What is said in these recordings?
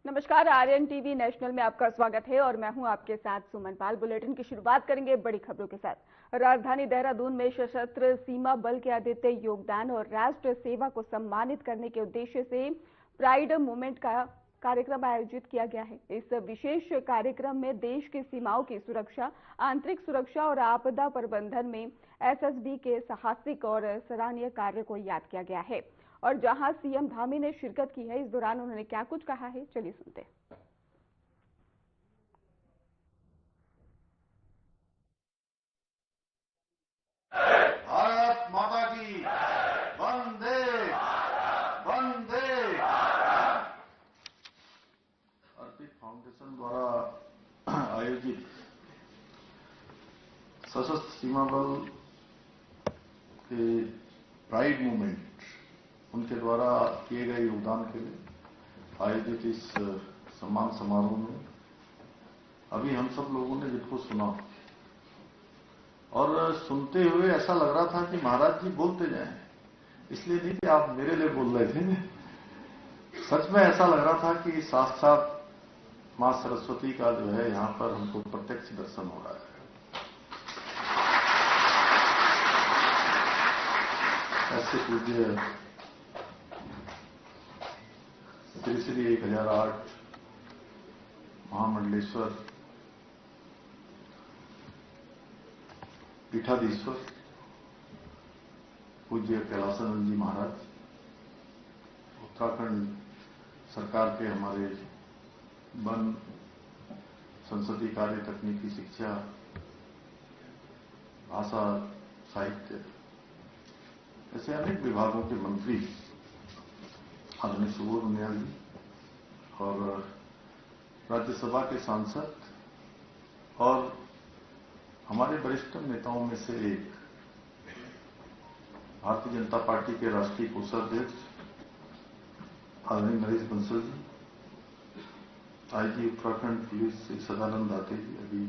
नमस्कार, Aryan TV national में आपका स्वागत है और मैं हूं आपके साथ सुमन पाल। बुलेटिन की शुरुआत करेंगे बड़ी खबरों के साथ। राजधानी देहरादून में सशस्त्र सीमा बल के अद्वितीय योगदान और राष्ट्र सेवा को सम्मानित करने के उद्देश्य से प्राइड मूवमेंट का कार्यक्रम आयोजित किया गया है। इस विशेष कार्यक्रम में देश की सीमाओं की सुरक्षा, आंतरिक सुरक्षा और आपदा प्रबंधन में एसएसबी के साहसिक और सराहनीय कार्य को याद किया गया है। और जहां सीएम धामी ने शिरकत की है, इस दौरान उन्होंने क्या कुछ कहा है, चलिए सुनते हैं। भारत माता की वंदे वंदे। अर्पित फाउंडेशन द्वारा आयोजित सशस्त्र सीमा बल के प्राइड मूवमेंट, उनके द्वारा किए गए योगदान के लिए आयोजित इस सम्मान समारोह में अभी हम सब लोगों ने जिनको सुना और सुनते हुए ऐसा लग रहा था कि महाराज जी बोलते जाएं, इसलिए नहीं कि आप मेरे लिए बोल रहे थे। सच में ऐसा लग रहा था कि साक्षात मां सरस्वती का जो है यहां पर हमको प्रत्यक्ष दर्शन हो रहा है। ऐसे पूज्य श्री श्री 1008 महामंडलेश्वर पीठाधीश्वर पूज्य कैलासानंद जी महाराज, उत्तराखंड सरकार के हमारे वन, संसदीय कार्य, तकनीकी शिक्षा, भाषा, साहित्य, ऐसे अनेक विभागों के मंत्री आदरणीय सुबोध उनियाल जी और राज्यसभा के सांसद और हमारे वरिष्ठ नेताओं में से एक भारतीय जनता पार्टी के राष्ट्रीय कोषाध्यक्ष आदरणीय नरेश बंसल जी, आईजी उत्तराखंड पुलिस श्री सदानंद दाते जी अभी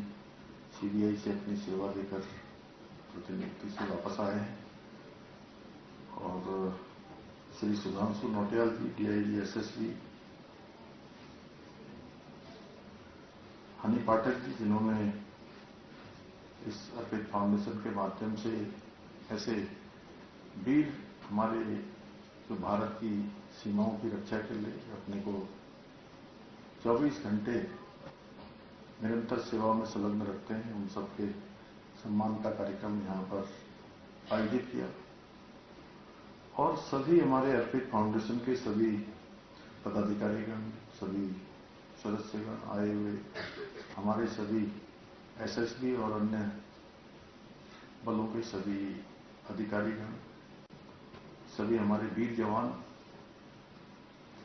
सीबीआई से अपनी सेवा देकर प्रतिनियुक्ति से वापस आए हैं, और श्री सुधांशु नौटियाल जी डीआईजी एसएसबी, हनी पाठक जी जिन्होंने इस अर्पित फाउंडेशन के माध्यम से ऐसे वीर हमारे जो भारत की सीमाओं की रक्षा के लिए अपने को 24 घंटे निरंतर सेवा में संलग्न रखते हैं, उन सबके सम्मान का कार्यक्रम यहां पर आयोजित किया। और सभी हमारे अर्पित फाउंडेशन के सभी पदाधिकारीगण, सभी सदस्यगण आए हुए, हमारे सभी एसएसबी और अन्य बलों के सभी अधिकारीगण, सभी हमारे वीर जवान,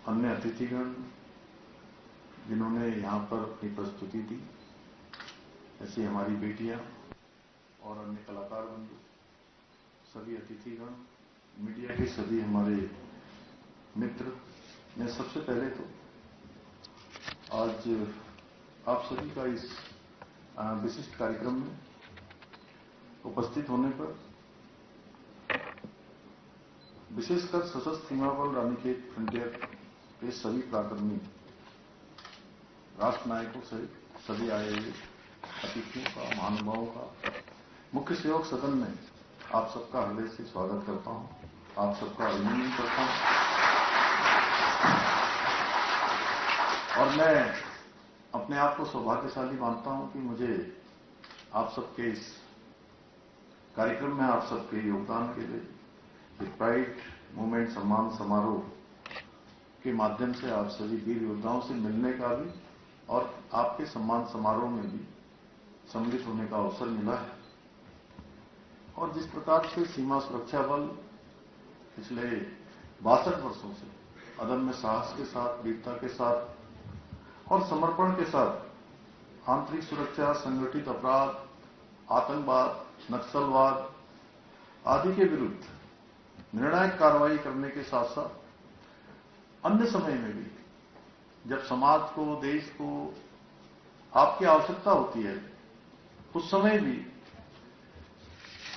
अन्य अतिथिगण जिन्होंने यहां पर अपनी प्रस्तुति दी, ऐसी हमारी बेटियां और अन्य कलाकार बंधु, सभी अतिथिगण, मीडिया के सभी हमारे मित्र, मैं सबसे पहले तो आज आप सभी का इस विशिष्ट कार्यक्रम में उपस्थित होने पर, विशेषकर सशस्त्र सीमा बल रानीखेत फ्रंटियर के सभी पराक्रमी राष्ट्र नायकों सहित सभी आए हुए अतिथियों का, महानुभावों का, मुख्य सेवक सदन में आप सबका हृदय से स्वागत करता हूं, आप सबका अभिनंदन करता हूं। और मैं अपने आप को सौभाग्यशाली मानता हूं कि मुझे आप सबके इस कार्यक्रम में आप सबके योगदान के लिए प्राइड मूवमेंट सम्मान समारोह के माध्यम से आप सभी वीर योद्धाओं से मिलने का भी और आपके सम्मान समारोह में भी सम्मिलित होने का अवसर मिला है। और जिस प्रकार से सीमा सुरक्षा बल पिछले 62 वर्षों से अदम्य साहस के साथ, वीरता के साथ और समर्पण के साथ आंतरिक सुरक्षा, संगठित अपराध, आतंकवाद, नक्सलवाद आदि के विरुद्ध निर्णायक कार्रवाई करने के साथ साथ अन्य समय में भी जब समाज को, देश को आपकी आवश्यकता होती है, उस समय भी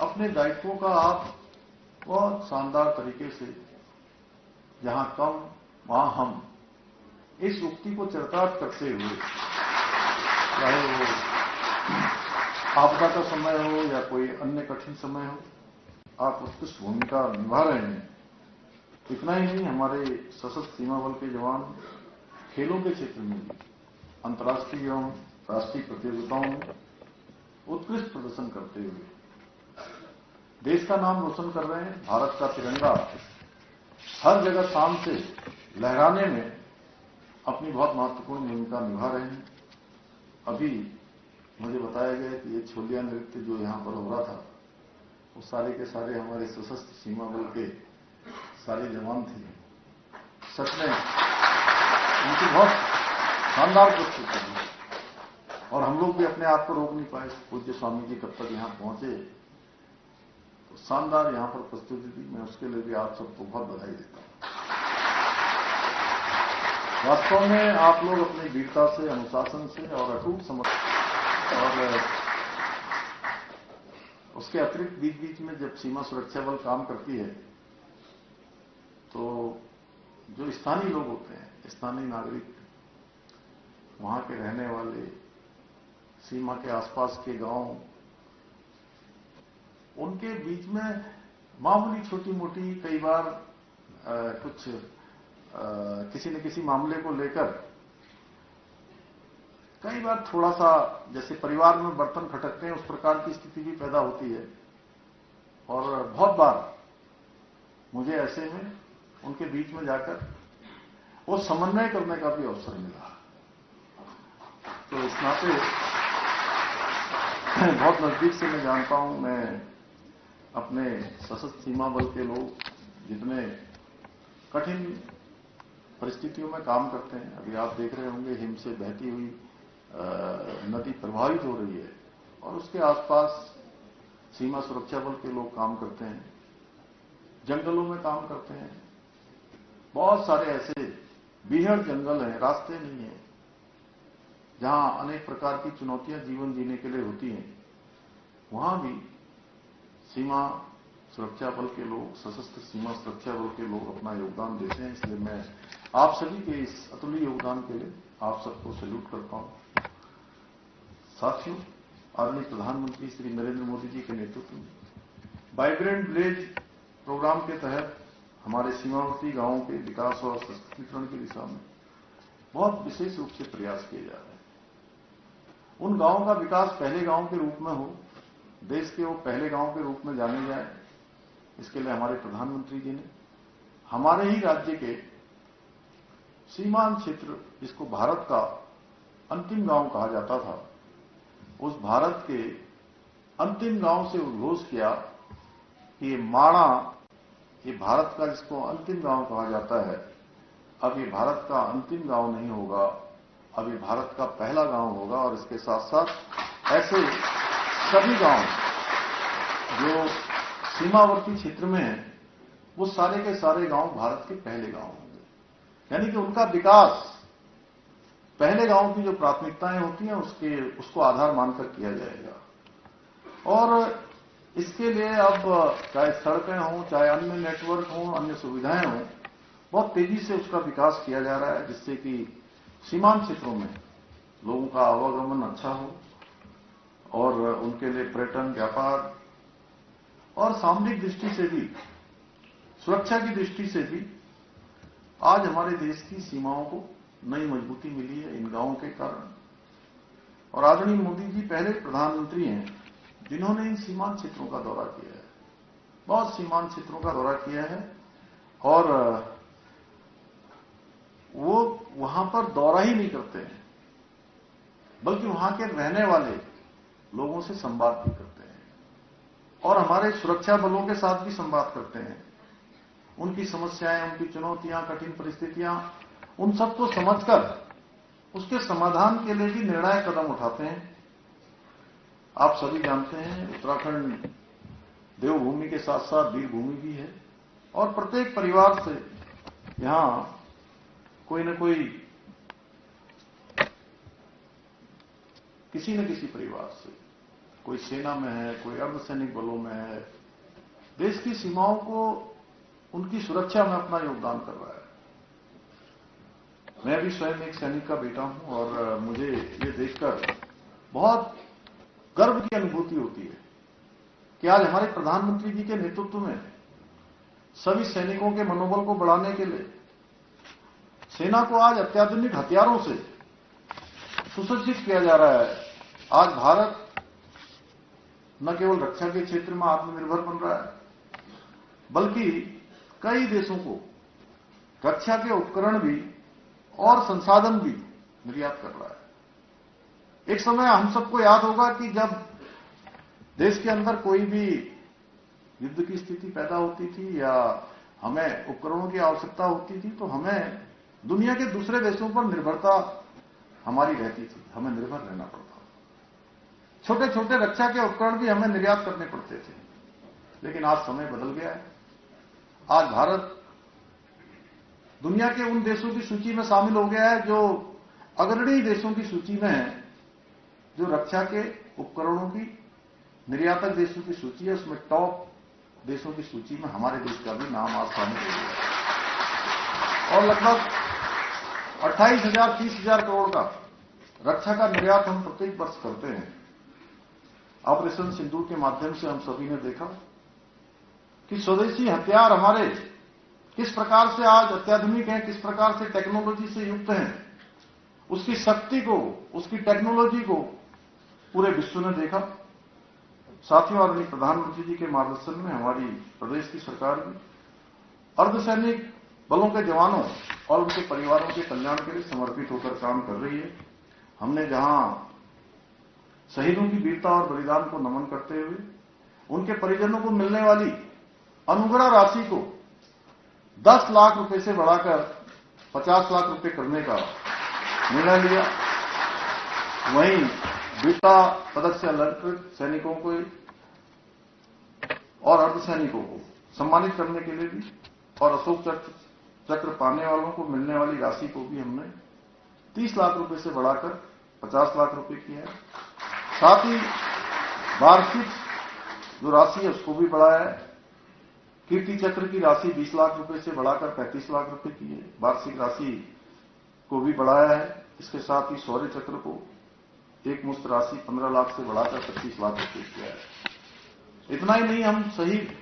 अपने दायित्वों का आप बहुत शानदार तरीके से, जहां कम वहां हम, इस उक्ति को चरितार्थ करते हुए, चाहे वो आपदा का समय हो या कोई अन्य कठिन समय हो, आप उत्कृष्ट भूमिका निभा रहे हैं। इतना ही नहीं, हमारे सशस्त्र सीमा बल के जवान खेलों के क्षेत्र में भी अंतर्राष्ट्रीय एवं राष्ट्रीय प्रतियोगिताओं में उत्कृष्ट प्रदर्शन करते हुए देश का नाम रोशन कर रहे हैं। भारत का तिरंगा हर जगह शान से लहराने में अपनी बहुत महत्वपूर्ण भूमिका निभा रहे हैं। अभी मुझे बताया गया कि ये छोलिया नृत्य जो यहां पर हो रहा था, वो सारे के सारे हमारे सशस्त्र सीमा बल के सारे जवान थे। सच में उनकी बहुत शानदार प्रस्तुति थी और हम लोग भी अपने आप को रोक नहीं पाए। पूज्य स्वामी जी कब तक यहां पहुंचे, तो शानदार यहां पर प्रस्तुति थी। मैं उसके लिए भी आप सबको बहुत बधाई देता हूं। वास्तव में आप लोग अपनी वीरता से, अनुशासन से और अटूट समर्पण, और उसके अतिरिक्त बीच बीच में जब सीमा सुरक्षा बल काम करती है तो जो स्थानीय लोग होते हैं, स्थानीय नागरिक, वहां के रहने वाले, सीमा के आसपास के गांव, उनके बीच में मामूली छोटी मोटी कई बार कुछ किसी न किसी मामले को लेकर कई बार थोड़ा सा, जैसे परिवार में बर्तन खटकते हैं, उस प्रकार की स्थिति भी पैदा होती है। और बहुत बार मुझे ऐसे में उनके बीच में जाकर वो समन्वय करने का भी अवसर मिला। तो इस नाते बहुत नजदीक से मैं जानता हूं, मैं अपने सशस्त्र सीमा बल के लोग जितने कठिन परिस्थितियों में काम करते हैं। अभी आप देख रहे होंगे हिम से बहती हुई नदी प्रभावित हो रही है और उसके आसपास सीमा सुरक्षा बल के लोग काम करते हैं, जंगलों में काम करते हैं। बहुत सारे ऐसे बीहड़ जंगल हैं, रास्ते नहीं है, जहां अनेक प्रकार की चुनौतियां जीवन जीने के लिए होती हैं। वहां भी सीमा सुरक्षा बल के लोग, सशस्त्र सीमा सुरक्षा बल के लोग अपना योगदान देते हैं। इसलिए मैं आप सभी के इस अतुल्य योगदान के लिए आप सबको सैल्यूट करता हूं। साथियों, आदरणीय प्रधानमंत्री श्री नरेंद्र मोदी जी के नेतृत्व में वाइब्रेंट विलेज प्रोग्राम के तहत हमारे सीमावर्ती गांवों के विकास और सशक्तिकरण की दिशा में बहुत विशेष रूप से प्रयास किए जा रहे हैं। उन गांवों का विकास पहले गांव के रूप में हो, देश के वो पहले गांव के रूप में जाने जाए, इसके लिए हमारे प्रधानमंत्री जी ने हमारे ही राज्य के सीमांत क्षेत्र, जिसको भारत का अंतिम गांव कहा जाता था, उस भारत के अंतिम गांव से उद्घोष किया कि ये माणा, ये भारत का जिसको अंतिम गांव कहा जाता है, अब ये भारत का अंतिम गांव नहीं होगा, अब ये भारत का पहला गांव होगा। और इसके साथ साथ ऐसे सभी गांव जो सीमावर्ती क्षेत्र में हैं, वो सारे के सारे गांव भारत के पहले गांव होंगे। यानी कि उनका विकास पहले गांव की जो प्राथमिकताएं होती हैं उसको आधार मानकर किया जाएगा। और इसके लिए अब चाहे सड़कें हों, चाहे अन्य नेटवर्क हों, अन्य सुविधाएं हों, बहुत तेजी से उसका विकास किया जा रहा है, जिससे कि सीमांत क्षेत्रों में लोगों का आवागमन अच्छा हो और उनके लिए पर्यटन, व्यापार और सामरिक दृष्टि से भी, सुरक्षा की दृष्टि से भी आज हमारे देश की सीमाओं को नई मजबूती मिली है इन गांवों के कारण। और आदरणीय मोदी जी पहले प्रधानमंत्री हैं जिन्होंने इन सीमांत क्षेत्रों का दौरा किया है, बहुत सीमांत क्षेत्रों का दौरा किया है। और वो वहां पर दौरा ही नहीं करते हैं, बल्कि वहां के रहने वाले लोगों से संवाद भी करते हैं और हमारे सुरक्षा बलों के साथ भी संवाद करते हैं। उनकी समस्याएं, उनकी चुनौतियां, कठिन परिस्थितियां, उन सबको समझकर उसके समाधान के लिए भी निर्णायक कदम उठाते हैं। आप सभी जानते हैं, उत्तराखंड देवभूमि के साथ साथ वीरभूमि भी है और प्रत्येक परिवार से यहां कोई न कोई, किसी न किसी परिवार से, कोई सेना में है, कोई अर्धसैनिक बलों में है, देश की सीमाओं को, उनकी सुरक्षा में अपना योगदान कर रहा है। मैं भी स्वयं एक सैनिक का बेटा हूं और मुझे ये देखकर बहुत गर्व की अनुभूति होती है कि आज हमारे प्रधानमंत्री जी के नेतृत्व में सभी सैनिकों के मनोबल को बढ़ाने के लिए सेना को आज अत्याधुनिक हथियारों से सुसज्जित किया जा रहा है। आज भारत न केवल रक्षा के क्षेत्र में आत्मनिर्भर बन रहा है, बल्कि कई देशों को रक्षा के उपकरण भी और संसाधन भी निर्यात कर रहा है। एक समय हम सबको याद होगा कि जब देश के अंदर कोई भी युद्ध की स्थिति पैदा होती थी या हमें उपकरणों की आवश्यकता होती थी तो हमें दुनिया के दूसरे देशों पर निर्भरता हमारी रहती थी, हमें निर्भर रहना पड़ता। छोटे छोटे रक्षा के उपकरण भी हमें निर्यात करने पड़ते थे। लेकिन आज समय बदल गया है। आज भारत दुनिया के उन देशों की सूची में शामिल हो गया है जो अग्रणी देशों की सूची में है, जो रक्षा के उपकरणों की निर्यातक देशों की सूची है, उसमें टॉप देशों की सूची में हमारे देश का भी नाम आज शामिल हो गया है। और लगभग 28,000 30,000 करोड़ का रक्षा का निर्यात हम प्रत्येक वर्ष करते हैं। ऑपरेशन सिंदूर के माध्यम से हम सभी ने देखा कि स्वदेशी हथियार हमारे किस प्रकार से आज अत्याधुनिक हैं, किस प्रकार से टेक्नोलॉजी से युक्त हैं। उसकी शक्ति को, उसकी टेक्नोलॉजी को पूरे विश्व ने देखा। साथियों, आदरणीय प्रधानमंत्री जी के मार्गदर्शन में हमारी प्रदेश की सरकार भी अर्धसैनिक बलों के जवानों और उनके परिवारों के कल्याण के लिए समर्पित होकर काम कर रही है। हमने जहां शहीदों की वीरता और बलिदान को नमन करते हुए उनके परिजनों को मिलने वाली अनुग्रह राशि को 10 लाख रुपए से बढ़ाकर 50 लाख रुपए करने का निर्णय लिया, वहीं वीरता पदक से अलंकृत सैनिकों को और अर्धसैनिकों को सम्मानित करने के लिए भी और अशोक चक्र पाने वालों को मिलने वाली राशि को भी हमने 30 लाख रुपए से बढ़ाकर 50 लाख रुपए किया है। साथ ही वार्षिक जो राशि है उसको भी बढ़ाया है। कीर्ति चक्र की राशि 20 लाख रुपए से बढ़ाकर 35 लाख रुपए की है। वार्षिक राशि को भी बढ़ाया है। इसके साथ ही शौर्य चक्र को एक मुश्त राशि 15 लाख से बढ़ाकर 25 लाख रुपए किया है। इतना ही नहीं, हम शहीद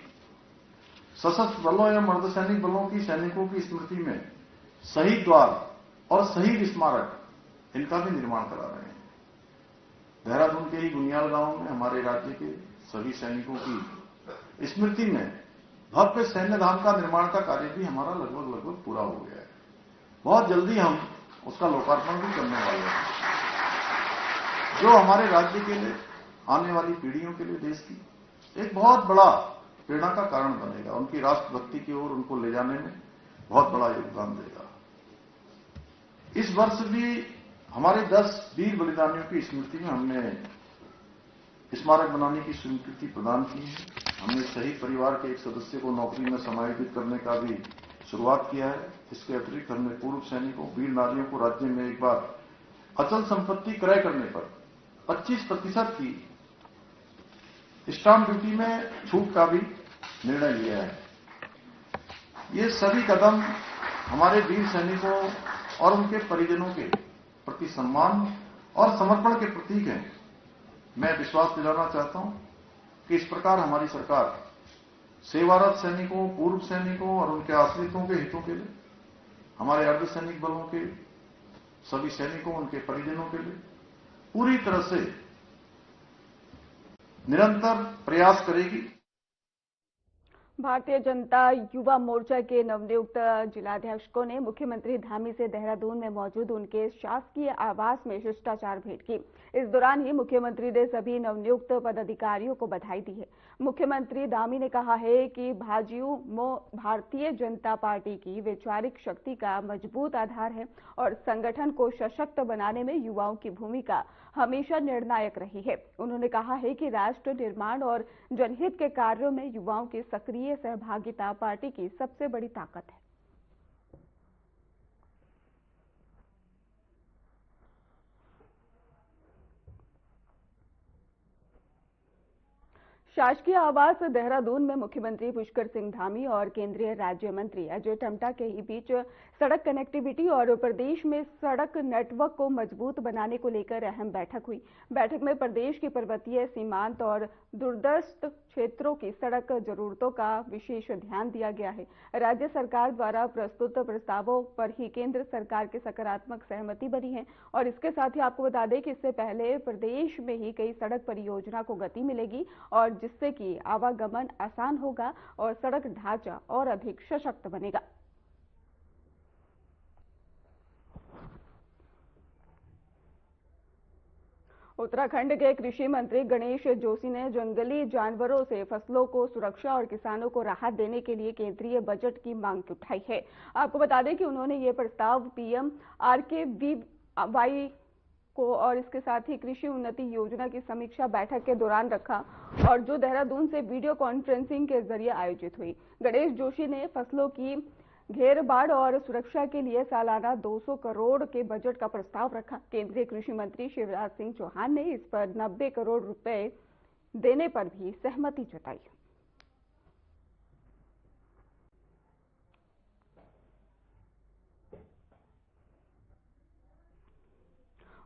सशस्त्र बलों एवं अर्धसैनिक बलों की सैनिकों की स्मृति में शहीद द्वार और शहीद स्मारक इनका भी निर्माण करा रहे हैं। देहरादून के ही गुनियाल गांव में हमारे राज्य के सभी सैनिकों की स्मृति में भव्य सैन्य धाम का निर्माण का कार्य भी हमारा लगभग पूरा हो गया है। बहुत जल्दी हम उसका लोकार्पण भी करने वाले हैं, जो हमारे राज्य के लिए, आने वाली पीढ़ियों के लिए देश की एक बहुत बड़ा प्रेरणा का कारण बनेगा। उनकी राष्ट्रभक्ति की ओर उनको ले जाने में बहुत बड़ा योगदान देगा। इस वर्ष भी हमारे 10 वीर बलिदानियों की स्मृति में हमने स्मारक बनाने की स्वीकृति प्रदान की है। हमने शहीद परिवार के एक सदस्य को नौकरी में समायोजित करने का भी शुरुआत किया है। इसके अतिरिक्त हमने पूर्व सैनिकों, वीर नारियों को राज्य में एक बार अचल संपत्ति क्रय करने पर 25% की स्टाम्प ड्यूटी में छूट का भी निर्णय लिया है। ये सभी कदम हमारे वीर सैनिकों और उनके परिजनों के प्रति सम्मान और समर्पण के प्रतीक हैं। मैं विश्वास दिलाना चाहता हूं कि इस प्रकार हमारी सरकार सेवारत सैनिकों, पूर्व सैनिकों और उनके आश्रितों के हितों के लिए, हमारे अर्धसैनिक बलों के सभी सैनिकों, उनके परिजनों के लिए पूरी तरह से निरंतर प्रयास करेगी। भारतीय जनता युवा मोर्चा के नवनियुक्त जिलाध्यक्षों ने मुख्यमंत्री धामी से देहरादून में मौजूद उनके शासकीय आवास में शिष्टाचार भेंट की। इस दौरान ही मुख्यमंत्री ने सभी नवनियुक्त पदाधिकारियों को बधाई दी है। मुख्यमंत्री धामी ने कहा है कि भाजयू भारतीय जनता पार्टी की वैचारिक शक्ति का मजबूत आधार है और संगठन को सशक्त बनाने में युवाओं की भूमिका हमेशा निर्णायक रही है। उन्होंने कहा है कि राष्ट्र निर्माण और जनहित के कार्यों में युवाओं की सक्रिय सहभागिता पार्टी की सबसे बड़ी ताकत है। शासकीय आवास देहरादून में मुख्यमंत्री पुष्कर सिंह धामी और केंद्रीय राज्य मंत्री अजय टम्टा के बीच सड़क कनेक्टिविटी और प्रदेश में सड़क नेटवर्क को मजबूत बनाने को लेकर अहम बैठक हुई। बैठक में प्रदेश की पर्वतीय, सीमांत और दूरदर्श क्षेत्रों की सड़क जरूरतों का विशेष ध्यान दिया गया है। राज्य सरकार द्वारा प्रस्तुत प्रस्तावों पर ही केंद्र सरकार की सकारात्मक सहमति बनी है और इसके साथ ही आपको बता दें कि इससे पहले प्रदेश में ही कई सड़क परियोजना को गति मिलेगी और जिससे कि आवागमन आसान होगा और सड़क ढांचा और अधिक सशक्त बनेगा। उत्तराखंड के कृषि मंत्री गणेश जोशी ने जंगली जानवरों से फसलों को सुरक्षा और किसानों को राहत देने के लिए केंद्रीय बजट की मांग उठाई है। आपको बता दें कि उन्होंने ये प्रस्ताव पीएम RKVY को और इसके साथ ही कृषि उन्नति योजना की समीक्षा बैठक के दौरान रखा और जो देहरादून से वीडियो कॉन्फ्रेंसिंग के जरिए आयोजित हुई। गणेश जोशी ने फसलों की घेरबाड़ और सुरक्षा के लिए सालाना 200 करोड़ के बजट का प्रस्ताव रखा। केंद्रीय कृषि मंत्री शिवराज सिंह चौहान ने इस पर 90 करोड़ रुपए देने पर भी सहमति जताई।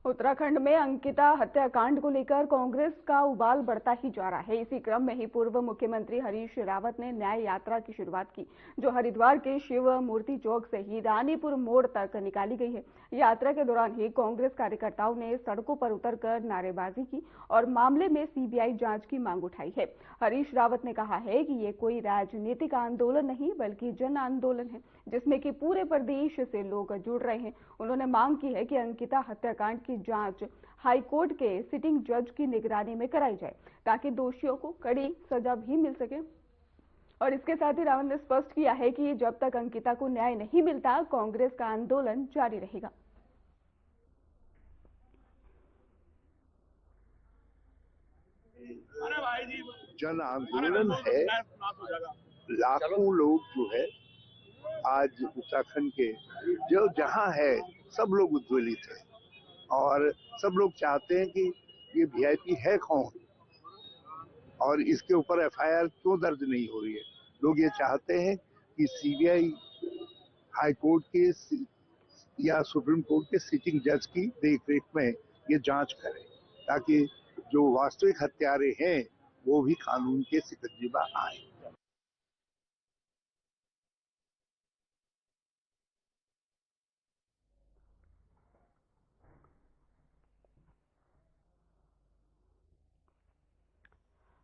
उत्तराखंड में अंकिता हत्याकांड को लेकर कांग्रेस का उबाल बढ़ता ही जा रहा है। इसी क्रम में ही पूर्व मुख्यमंत्री हरीश रावत ने न्याय यात्रा की शुरुआत की, जो हरिद्वार के शिव मूर्ति चौक से ही रानीपुर मोड़ तक निकाली गई है। यात्रा के दौरान ही कांग्रेस कार्यकर्ताओं ने सड़कों पर उतरकर नारेबाजी की और मामले में सीबीआई जांच की मांग उठाई है। हरीश रावत ने कहा है कि ये कोई राजनीतिक आंदोलन नहीं बल्कि जन आंदोलन है, जिसमें कि पूरे प्रदेश से लोग जुड़ रहे हैं। उन्होंने मांग की है कि अंकिता हत्याकांड की जांच हाईकोर्ट के सिटिंग जज की निगरानी में कराई जाए ताकि दोषियों को कड़ी सजा भी मिल सके। और इसके साथ ही रावत ने स्पष्ट किया है कि जब तक अंकिता को न्याय नहीं मिलता, कांग्रेस का आंदोलन जारी रहेगा। जन आंदोलन है। लाखों लोग जो है आज उत्तराखंड के जो जहां है सब लोग उद्वेलित है और सब लोग चाहते हैं कि ये वीआईपी है कौन और इसके ऊपर एफआईआर क्यों दर्ज नहीं हो रही है। लोग ये चाहते हैं कि सीबीआई हाई कोर्ट के या सुप्रीम कोर्ट के सिटिंग जज की देखरेख में ये जांच करे ताकि जो वास्तविक हत्यारे हैं वो भी कानून के सिकंजे में आए।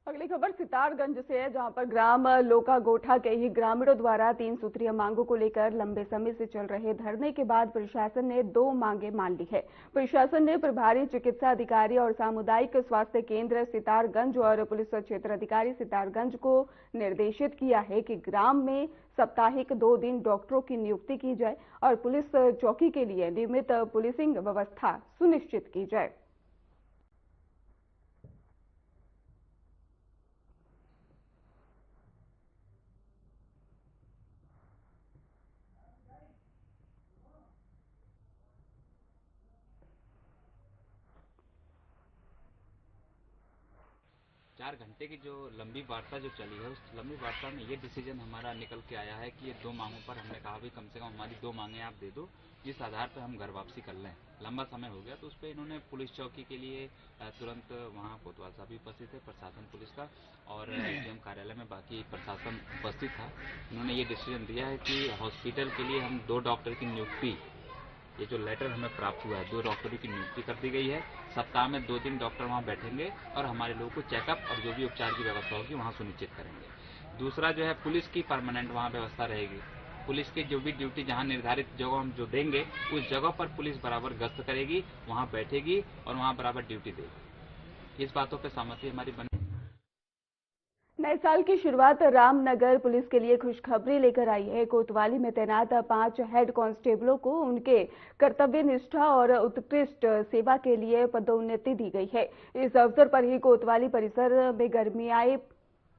अगली खबर सितारगंज से है, जहां पर ग्राम लोकागोठा के ही ग्रामीणों द्वारा 3 सूत्रीय मांगों को लेकर लंबे समय से चल रहे धरने के बाद प्रशासन ने 2 मांगे मान ली है। प्रशासन ने प्रभारी चिकित्सा अधिकारी और सामुदायिक स्वास्थ्य केंद्र सितारगंज और पुलिस क्षेत्र अधिकारी सितारगंज को निर्देशित किया है कि ग्राम में साप्ताहिक 2 दिन डॉक्टरों की नियुक्ति की जाए और पुलिस चौकी के लिए नियमित पुलिसिंग व्यवस्था सुनिश्चित की जाए। चार घंटे की जो लंबी वार्ता जो चली है, उस लंबी वार्ता में ये डिसीजन हमारा निकल के आया है कि ये 2 मांगों पर हमने कहा भी कम से कम हमारी 2 मांगे आप दे दो, जिस आधार पर हम घर वापसी कर लें। लंबा समय हो गया तो उस पर इन्होंने पुलिस चौकी के लिए तुरंत वहाँ कोतवाल साहब भी उपस्थित थे, प्रशासन पुलिस का और डीएम कार्यालय में बाकी प्रशासन उपस्थित था। इन्होंने ये डिसीजन दिया है कि हॉस्पिटल के लिए हम 2 डॉक्टर की नियुक्ति, ये जो लेटर हमें प्राप्त हुआ है, 2 डॉक्टरों की नियुक्ति कर दी गई है। सप्ताह में 2 दिन डॉक्टर वहाँ बैठेंगे और हमारे लोगों को चेकअप और जो भी उपचार की व्यवस्था होगी वहाँ सुनिश्चित करेंगे। दूसरा जो है पुलिस की परमानेंट वहाँ व्यवस्था रहेगी। पुलिस की जो भी ड्यूटी जहाँ निर्धारित जगह हम जो देंगे उस जगह पर पुलिस बराबर गश्त करेगी, वहाँ बैठेगी और वहाँ बराबर ड्यूटी देगी। इस बातों पर सहमति हमारी बनी। नए साल की शुरुआत रामनगर पुलिस के लिए खुशखबरी लेकर आई है। कोतवाली में तैनात 5 हेड कांस्टेबलों को उनके कर्तव्य निष्ठा और उत्कृष्ट सेवा के लिए पदोन्नति दी गई है। इस अवसर पर ही कोतवाली परिसर में गर्मियाई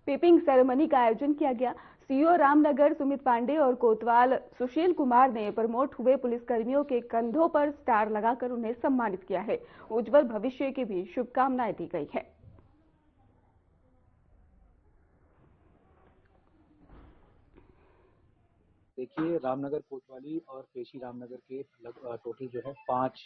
पिपिंग सेरेमनी का आयोजन किया गया। सीओ रामनगर सुमित पांडे और कोतवाल सुशील कुमार ने प्रमोट हुए पुलिसकर्मियों के कंधों पर स्टार लगाकर उन्हें सम्मानित किया है। उज्जवल भविष्य की भी शुभकामनाएं दी गई है। देखिए, रामनगर कोतवाली और पेशी रामनगर के टोटल जो है 5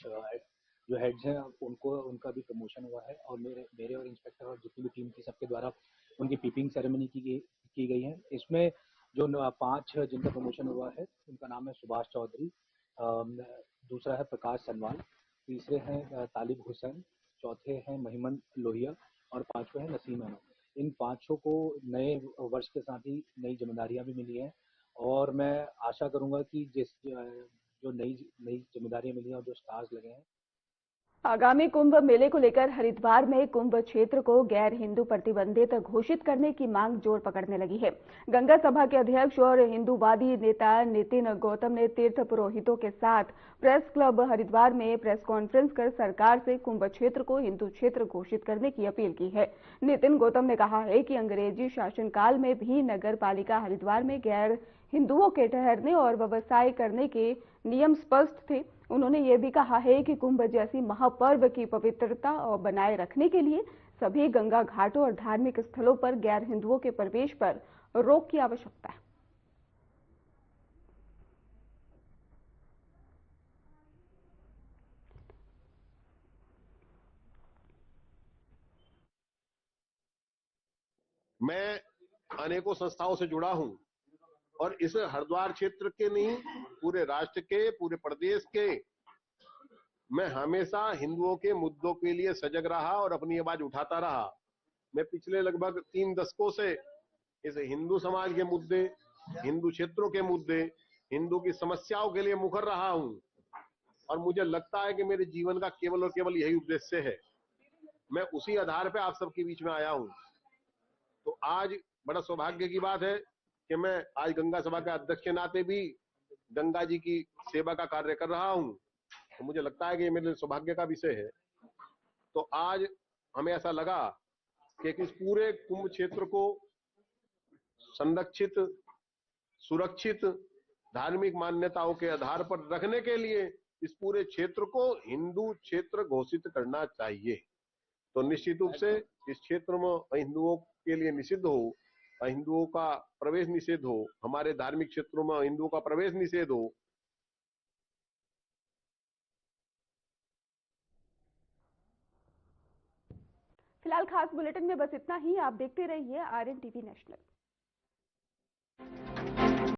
जो हेड्स हैं उनको उनका भी प्रमोशन हुआ है और मेरे और इंस्पेक्टर और जितनी भी टीम थी सबके द्वारा उनकी पीपिंग सेरेमनी की गई है। इसमें जो 5 जिनका प्रमोशन हुआ है उनका नाम है सुभाष चौधरी, दूसरा है प्रकाश सनवाल, तीसरे हैं तालिब हुसैन, चौथे हैं महिमन लोहिया और पांचवे हैं नसीम अहमद। इन पांचों को नए वर्ष के साथ ही नई जिम्मेदारियां भी मिली हैं और मैं आशा करूंगा कि जो नई नई जिम्मेदारियां मिली हैं और जो स्टार्स लगे हैं। आगामी कुंभ मेले को लेकर हरिद्वार में कुंभ क्षेत्र को गैर हिंदू प्रतिबंधित घोषित करने की मांग जोर पकड़ने लगी है। गंगा सभा के अध्यक्ष और हिंदूवादी नेता नितिन गौतम ने तीर्थ पुरोहितों के साथ प्रेस क्लब हरिद्वार में प्रेस कॉन्फ्रेंस कर सरकार से कुंभ क्षेत्र को हिंदू क्षेत्र घोषित करने की अपील की है। नितिन गौतम ने कहा है कि अंग्रेजी शासनकाल में भी नगर पालिका हरिद्वार में गैर हिंदुओं के ठहरने और व्यवसाय करने के नियम स्पष्ट थे। उन्होंने ये भी कहा है कि कुंभ जैसी महापर्व की पवित्रता और बनाए रखने के लिए सभी गंगा घाटों और धार्मिक स्थलों पर गैर हिंदुओं के प्रवेश पर रोक की आवश्यकता है। मैं अनेकों संस्थाओं से जुड़ा हूं और इस हरिद्वार क्षेत्र के नहीं पूरे राष्ट्र के पूरे प्रदेश के मैं हमेशा हिंदुओं के मुद्दों के लिए सजग रहा और अपनी आवाज उठाता रहा। मैं पिछले लगभग 3 दशकों से इस हिंदू समाज के मुद्दे, हिंदू क्षेत्रों के मुद्दे, हिंदू की समस्याओं के लिए मुखर रहा हूं और मुझे लगता है कि मेरे जीवन का केवल और केवल यही उद्देश्य है। मैं उसी आधार पर आप सबके बीच में आया हूं। तो आज बड़ा सौभाग्य की बात है कि मैं आज गंगा सभा के अध्यक्ष के नाते भी गंगा जी की सेवा का कार्य कर रहा हूं। तो मुझे लगता है कि ये मेरे लिए सौभाग्य का विषय है। तो आज हमें ऐसा लगा कि इस पूरे कुंभ क्षेत्र को संरक्षित, सुरक्षित, धार्मिक मान्यताओं के आधार पर रखने के लिए इस पूरे क्षेत्र को हिंदू क्षेत्र घोषित करना चाहिए। तो निश्चित रूप से इस क्षेत्र में हिंदुओं के लिए निषिद्ध हो, हिंदुओं का प्रवेश निषेध हो, हमारे धार्मिक क्षेत्रों में हिंदुओं का प्रवेश निषेध हो। फिलहाल खास बुलेटिन में बस इतना ही। आप देखते रहिए RNTV नेशनल।